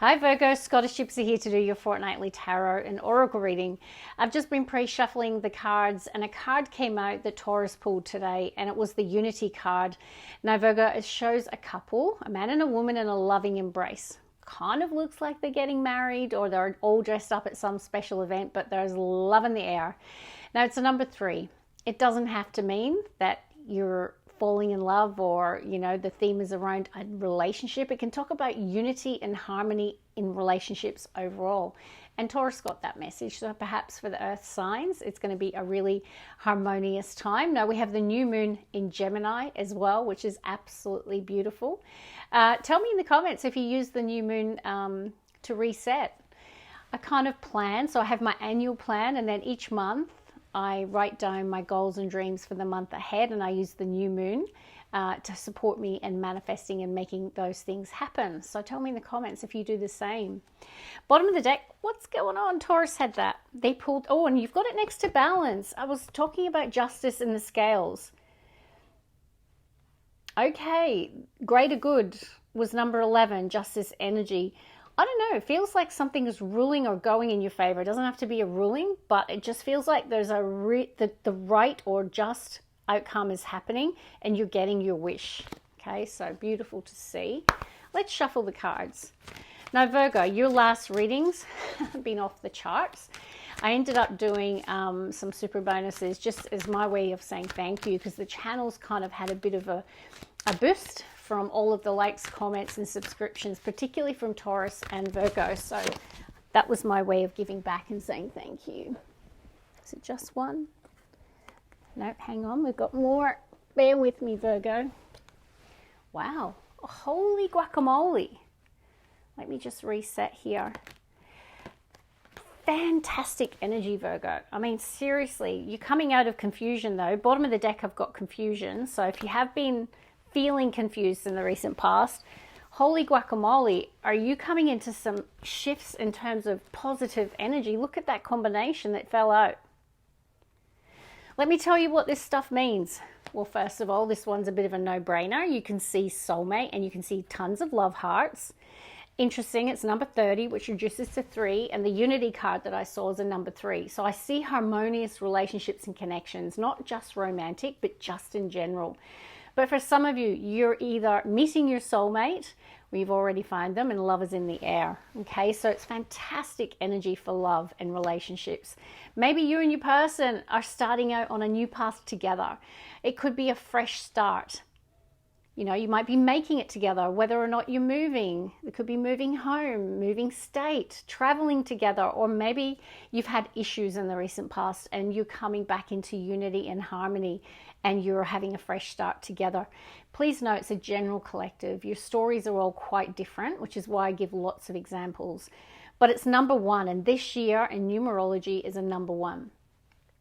Hi Virgo, Scottish Gypsy here to do your fortnightly tarot and oracle reading. I've just been pre-shuffling the cards and a card came out that Taurus pulled today and it was the Unity card. Now Virgo, it shows a couple, a man and a woman in a loving embrace. Kind of looks like they're getting married or they're all dressed up at some special event, but there's love in the air. Now it's a number 3. It doesn't have to mean that you're falling in love or, you know, the theme is around a relationship. It can talk about unity and harmony in relationships overall. And Taurus got that message. So perhaps for the earth signs, it's going to be a really harmonious time. Now we have the new moon in Gemini as well, which is absolutely beautiful. Tell me in the comments if you use the new moon to reset. I kind of plan. So I have my annual plan and then each month I write down my goals and dreams for the month ahead, and I use the new moon to support me in manifesting and making those things happen. So tell me in the comments if you do the same. Bottom of the deck, what's going on? Taurus had that. They pulled, oh, and you've got it next to balance. I was talking about justice in the scales. Okay, greater good was number 11, justice energy. I don't know, it feels like something is ruling or going in your favor. It doesn't have to be a ruling, but it just feels like there's the right or just outcome is happening and you're getting your wish. Okay, so beautiful to see. Let's shuffle the cards. Now Virgo, your last readings have been off the charts. I ended up doing some super bonuses just as my way of saying thank you, because the channel's kind of had a bit of a boost from all of the likes, comments and subscriptions, particularly from Taurus and Virgo. So that was my way of giving back and saying thank you. Is it just one? No, hang on, we've got more. Bear with me, Virgo. Wow, holy guacamole. Let me just reset here. Fantastic energy, Virgo. I mean, seriously, you're coming out of confusion though. Bottom of the deck, I've got confusion. So if you have been feeling confused in the recent past, holy guacamole, are you coming into some shifts in terms of positive energy? Look at that combination that fell out. Let me tell you what this stuff means. Well, first of all, this one's a bit of a no-brainer. You can see soulmate and you can see tons of love hearts. Interesting, it's number 30, which reduces to 3, and the unity card that I saw is a number 3. So I see harmonious relationships and connections, not just romantic, but just in general. But for some of you, you're either meeting your soulmate, or you've already found them, and love is in the air. Okay, so it's fantastic energy for love and relationships. Maybe you and your person are starting out on a new path together. It could be a fresh start. You know, you might be making it together, whether or not you're moving. It could be moving home, moving state, traveling together, or maybe you've had issues in the recent past and you're coming back into unity and harmony and you're having a fresh start together. Please note it's a general collective. Your stories are all quite different, which is why I give lots of examples. But it's number 1, and this year in numerology is a number 1.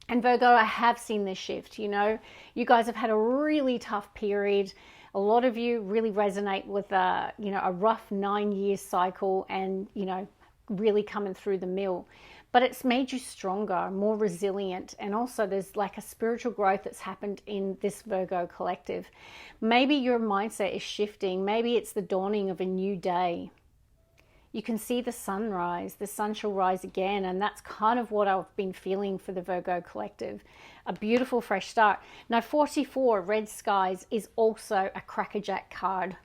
And Virgo, I have seen this shift. You know, you guys have had a really tough period. A lot of you really resonate with a rough 9-year cycle and, you know, really coming through the mill. But it's made you stronger, more resilient, and also there's like a spiritual growth that's happened in this Virgo collective. Maybe your mindset is shifting. Maybe it's the dawning of a new day. You can see the sunrise. The sun shall rise again, and that's kind of what I've been feeling for the Virgo collective. A beautiful fresh start. Now 44, red skies, is also a crackerjack card.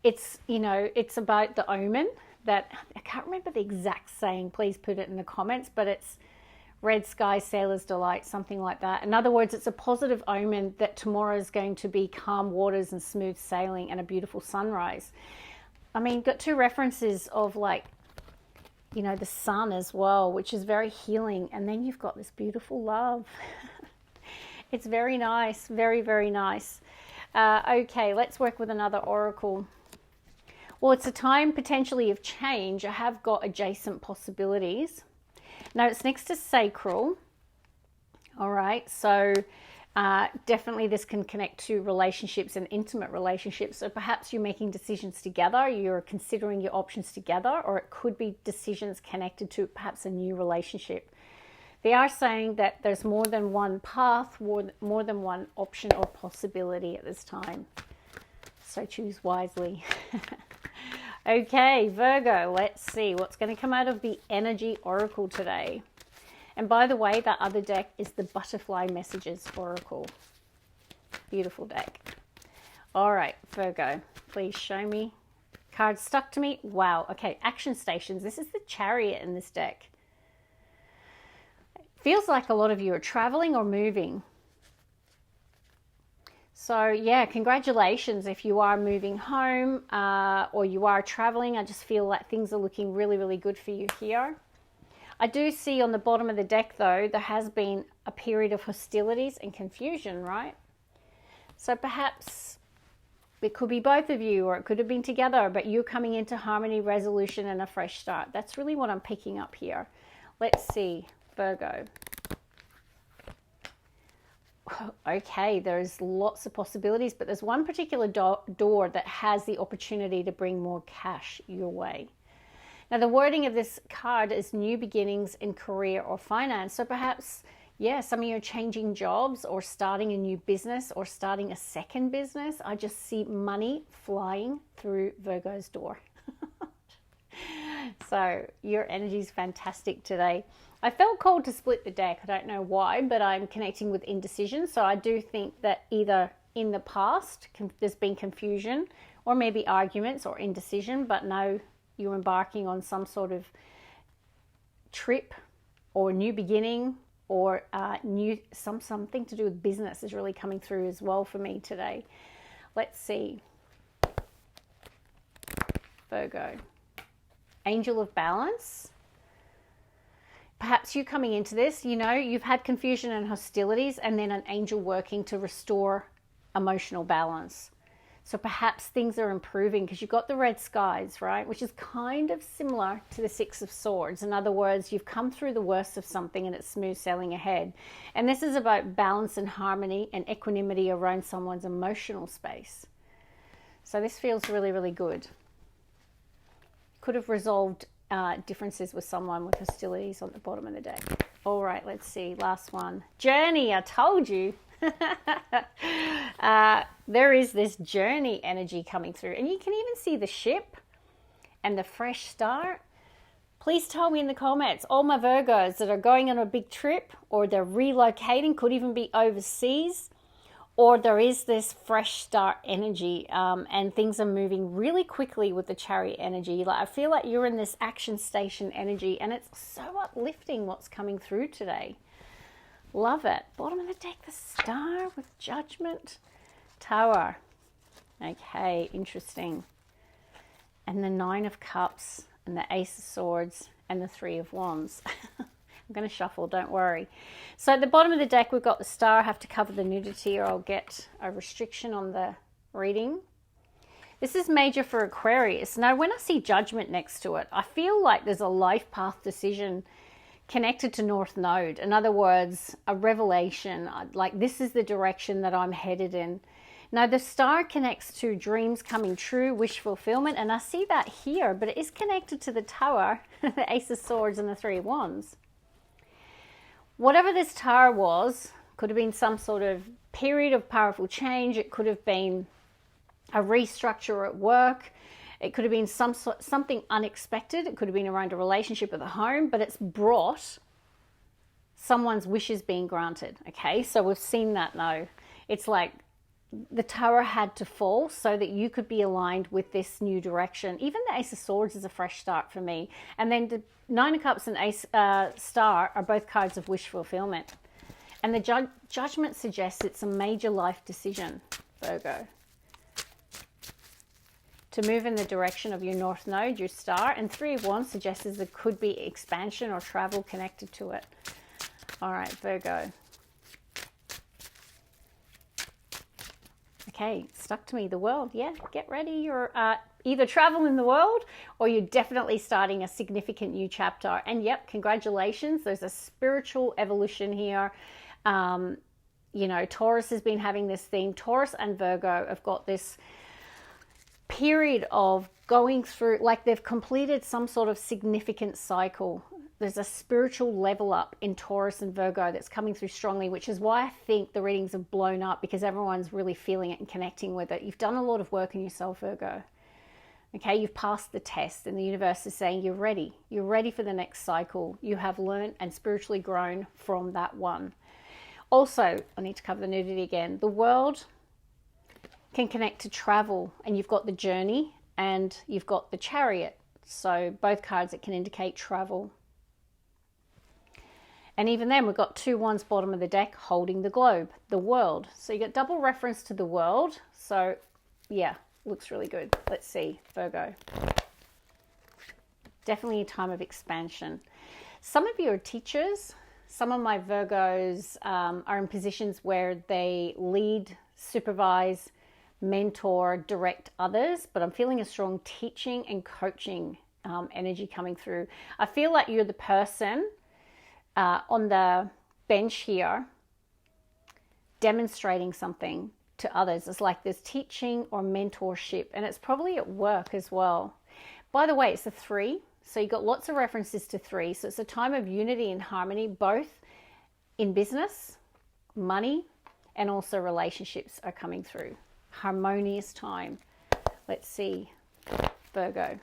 It's, you know, it's about the omen that, I can't remember the exact saying, please put it in the comments, but it's red skies, sailor's delight, something like that. In other words, it's a positive omen that tomorrow is going to be calm waters and smooth sailing and a beautiful sunrise. I mean, got 2 references of, like, you know, the sun as well, which is very healing. And then you've got this beautiful love. It's very nice. Very, very nice. Okay, let's work with another oracle. Well, it's a time potentially of change. I have got adjacent possibilities. Now, it's next to sacral. All right, so definitely this can connect to relationships and intimate relationships. So perhaps you're making decisions together, you're considering your options together, or it could be decisions connected to perhaps a new relationship. They are saying that there's more than one path, more than one option or possibility at this time. So choose wisely. Okay, Virgo, let's see what's going to come out of the Energy Oracle today. And by the way, that other deck is the Butterfly Messages Oracle. Beautiful deck. All right, Virgo, please show me. Cards stuck to me. Wow. Okay, action stations. This is the Chariot in this deck. Feels like a lot of you are traveling or moving. So yeah, congratulations if you are moving home or you are traveling. I just feel like things are looking really, really good for you here. I do see on the bottom of the deck, though, there has been a period of hostilities and confusion, right? So perhaps it could be both of you, or it could have been together, but you're coming into harmony, resolution, and a fresh start. That's really what I'm picking up here. Let's see, Virgo. Okay, there's lots of possibilities, but there's one particular door that has the opportunity to bring more cash your way. Now, the wording of this card is new beginnings in career or finance. So perhaps, yeah, some of you are changing jobs or starting a new business or starting a second business. I just see money flying through Virgo's door. So your energy is fantastic today. I felt called to split the deck. I don't know why, but I'm connecting with indecision. So I do think that either in the past there's been confusion or maybe arguments or indecision, but no, you're embarking on some sort of trip or new beginning or something to do with business is really coming through as well for me today. Let's see. Virgo. Angel of Balance. Perhaps you coming into this, you know, you've had confusion and hostilities and then an angel working to restore emotional balance. So perhaps things are improving because you've got the red skies, right? Which is kind of similar to the Six of Swords. In other words, you've come through the worst of something and it's smooth sailing ahead. And this is about balance and harmony and equanimity around someone's emotional space. So this feels really, really good. Could have resolved differences with someone with hostilities on the bottom of the deck. All right, let's see. Last one. Journey, I told you. There is this journey energy coming through. And you can even see the ship and the fresh start. Please tell me in the comments, all my Virgos that are going on a big trip or they're relocating, could even be overseas, or there is this fresh start energy and things are moving really quickly with the Chariot energy. Like I feel like you're in this action station energy and it's so uplifting what's coming through today. Love it. Bottom of the deck, the Star with Judgment. Tower. Okay, interesting. And the Nine of Cups and the Ace of Swords and the Three of Wands. I'm going to shuffle, don't worry. So at the bottom of the deck, we've got the Star. I have to cover the nudity or I'll get a restriction on the reading. This is major for Aquarius. Now, when I see Judgment next to it, I feel like there's a life path decision connected to North Node. In other words, a revelation, like this is the direction that I'm headed in. Now, the Star connects to dreams coming true, wish fulfillment, and I see that here, but it is connected to the Tower, the Ace of Swords, and the Three of Wands. Whatever this Tower was, could have been some sort of period of powerful change. It could have been a restructure at work. It could have been something unexpected. It could have been around a relationship at the home, but it's brought someone's wishes being granted. Okay, so we've seen that now. It's like the Tower had to fall so that you could be aligned with this new direction. Even the Ace of Swords is a fresh start for me. And then the Nine of Cups and Ace Star are both cards of wish fulfillment. And the Judgment suggests it's a major life decision, Virgo, to move in the direction of your North Node, your Star. And Three of Wands suggests there could be expansion or travel connected to it. All right, Virgo. Okay, stuck to me, the world. Yeah, get ready. You're either traveling the world or you're definitely starting a significant new chapter. And yep, congratulations. There's a spiritual evolution here. You know, Taurus has been having this theme. Taurus and Virgo have got this period of going through, like they've completed some sort of significant cycle. There's a spiritual level up in Taurus and Virgo that's coming through strongly, which is why I think the readings have blown up, because everyone's really feeling it and connecting with it. You've done a lot of work in yourself, Virgo. Okay, you've passed the test and the universe is saying you're ready. You're ready for the next cycle. You have learned and spiritually grown from that one. Also, I need to cover the nudity again. The world can connect to travel, and you've got the Journey and you've got the Chariot. So both cards, it can indicate travel. And even then, we've got 2 wands bottom of the deck holding the globe, the world. So you get double reference to the world. So yeah, looks really good. Let's see, Virgo. Definitely a time of expansion. Some of you are teachers. Some of my Virgos are in positions where they lead, supervise, mentor, direct others, but I'm feeling a strong teaching and coaching energy coming through. I feel like you're the person on the bench here demonstrating something to others. It's like there's teaching or mentorship, and it's probably at work as well. By the way, it's a 3, so you've got lots of references to 3. So it's a time of unity and harmony, both in business, money, and also relationships are coming through. Harmonious time. Let's see, Virgo.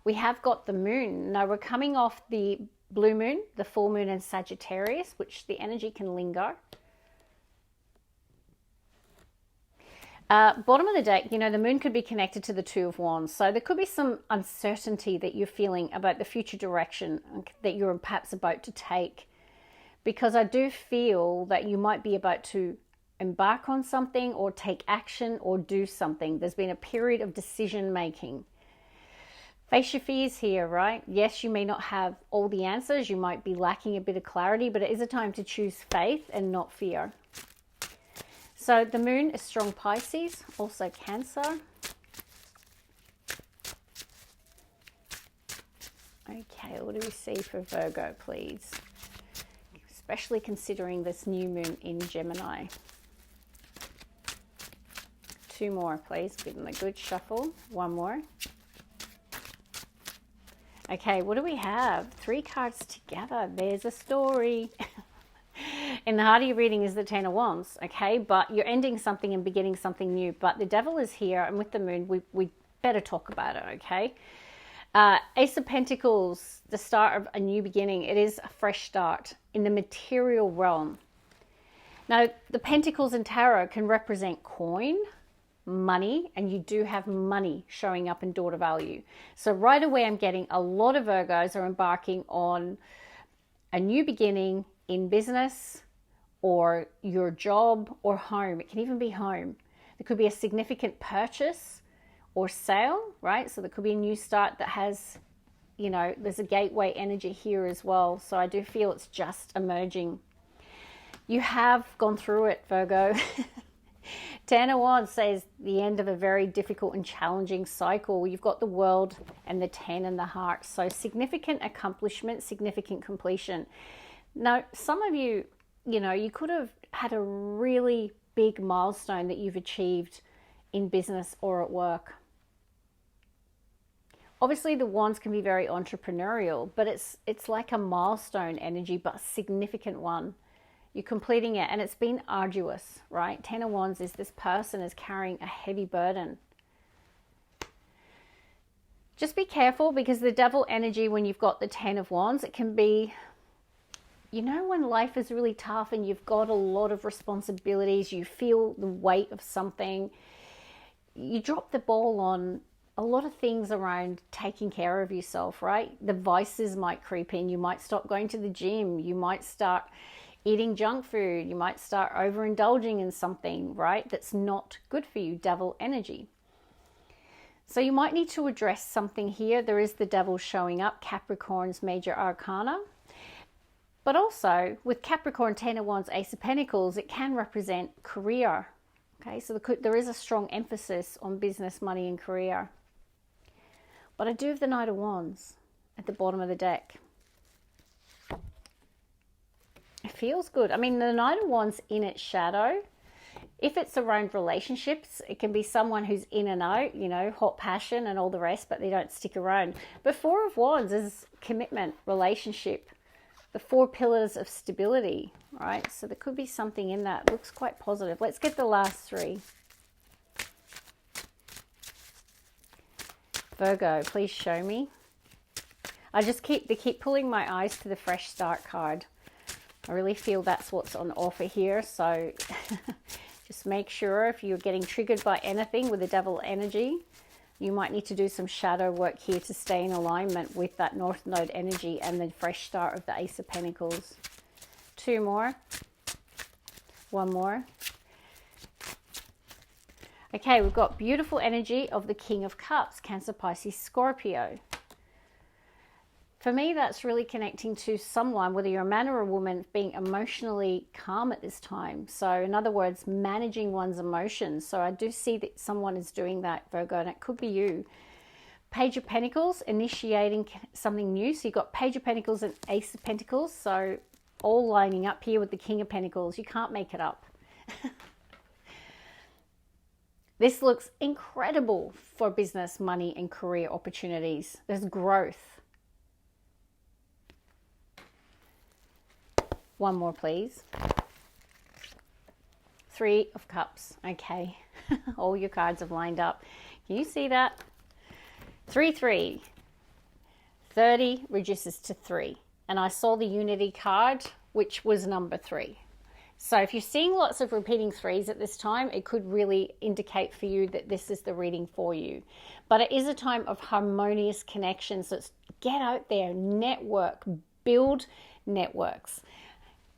We have got the moon. Now we're coming off the blue moon, the full moon in Sagittarius, which the energy can linger. Bottom of the deck, you know, the moon could be connected to the 2 of wands. So there could be some uncertainty that you're feeling about the future direction that you're perhaps about to take. Because I do feel that you might be about to embark on something or take action or do something. There's been a period of decision making. Face your fears here, right? Yes, you may not have all the answers. You might be lacking a bit of clarity, but it is a time to choose faith and not fear. So the moon is strong Pisces, also Cancer. Okay, what do we see for Virgo, please? Especially considering this new moon in Gemini. 2 more, please. Give them a good shuffle. 1 more. Okay, what do we have? 3 cards together. There's a story. In the heart of your reading is the 10 of wands, okay? But you're ending something and beginning something new. But the devil is here, and with the moon, we better talk about it, okay? Ace of Pentacles, the start of a new beginning. It is a fresh start in the material realm. Now, the Pentacles in Tarot can represent coin, money, and you do have money showing up in daughter value. So right away, I'm getting a lot of Virgos are embarking on a new beginning in business or your job or home. It can even be home. There could be a significant purchase or sale, right? So there could be a new start that has, you know, there's a gateway energy here as well. So I do feel it's just emerging. You have gone through it, Virgo. 10 of Wands says the end of a very difficult and challenging cycle. You've got the World and the 10 and the Heart. So significant accomplishment, significant completion. Now, some of you, you know, you could have had a really big milestone that you've achieved in business or at work. Obviously, the Wands can be very entrepreneurial, but it's like a milestone energy, but a significant one. You're completing it, and it's been arduous, right? 10 of Wands is this person is carrying a heavy burden. Just be careful, because the devil energy, when you've got the 10 of Wands, it can be, you know, when life is really tough and you've got a lot of responsibilities, you feel the weight of something, you drop the ball on a lot of things around taking care of yourself, right? The vices might creep in. You might stop going to the gym. You might start eating junk food. You might start overindulging in something, right? That's not good for you, devil energy. So you might need to address something here. There is the devil showing up, Capricorn's major arcana. But also with Capricorn, 10 of Wands, Ace of Pentacles, it can represent career. Okay, so there is a strong emphasis on business, money, and career. But I do have the Knight of Wands at the bottom of the deck. It feels good. I mean, the Knight of Wands in its shadow, if it's around relationships, it can be someone who's in and out, you know, hot passion and all the rest, but they don't stick around. But 4 of Wands is commitment, relationship, the 4 pillars of stability, right? So there could be something in that. Looks quite positive. Let's get the last 3. Virgo, please show me. They keep pulling my eyes to the Fresh Start card. I really feel that's what's on offer here. So just make sure if you're getting triggered by anything with the Devil energy, you might need to do some shadow work here to stay in alignment with that North Node energy and the Fresh Start of the Ace of Pentacles. 2 more. 1 more. Okay, we've got beautiful energy of the King of Cups, Cancer, Pisces, Scorpio. For me, that's really connecting to someone, whether you're a man or a woman, being emotionally calm at this time. So in other words, managing one's emotions. So I do see that someone is doing that, Virgo, and it could be you. Page of Pentacles, initiating something new. So you've got Page of Pentacles and Ace of Pentacles. So all lining up here with the King of Pentacles. You can't make it up. This looks incredible for business, money, and career opportunities. There's growth. 1 more, please. 3 of Cups. Okay. All your cards have lined up. Can you see that? 3, 3. 30 reduces to 3. And I saw the Unity card, which was number 3. So if you're seeing lots of repeating 3s at this time, it could really indicate for you that this is the reading for you. But it is a time of harmonious connection. So it's get out there, network, build networks.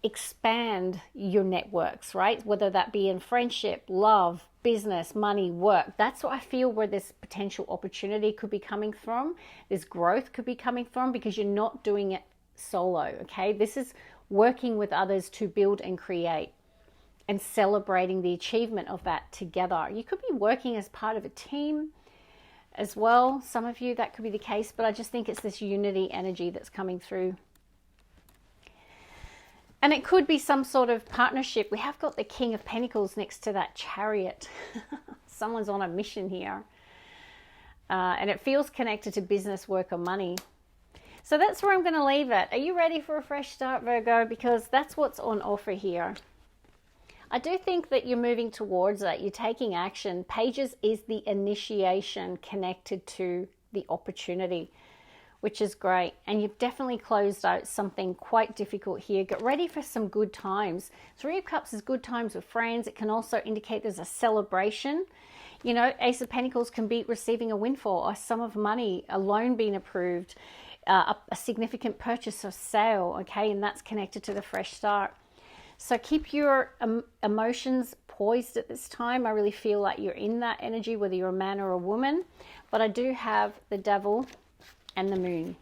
Expand your networks, right? Whether that be in friendship, love, business, money, work. That's what I feel where this potential opportunity could be coming from. This growth could be coming from because you're not doing it solo, okay? This is working with others to build and create and celebrating the achievement of that together. You could be working as part of a team as well. Some of you, that could be the case, but I just think it's this unity energy that's coming through. And it could be some sort of partnership. We have got the King of Pentacles next to that Chariot. Someone's on a mission here. And it feels connected to business, work, or money. So that's where I'm going to leave it. Are you ready for a fresh start, Virgo? Because that's what's on offer here. I do think that you're moving towards that. You're taking action. Pages is the initiation connected to the opportunity, which is great. And you've definitely closed out something quite difficult here. Get ready for some good times. 3 of Cups is good times with friends. It can also indicate there's a celebration. You know, Ace of Pentacles can be receiving a windfall, a sum of money, a loan being approved, a significant purchase or sale, okay? And that's connected to the fresh start. So keep your emotions poised at this time. I really feel like you're in that energy, whether you're a man or a woman. But I do have the Devil and the Moon.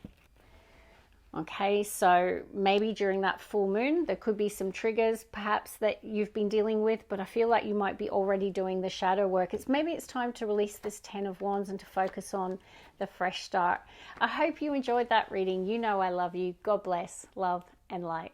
Okay, so maybe during that full moon, there could be some triggers perhaps that you've been dealing with, but I feel like you might be already doing the shadow work. Maybe it's time to release this 10 of Wands and to focus on the fresh start. I hope you enjoyed that reading. You know I love you. God bless, love, and light.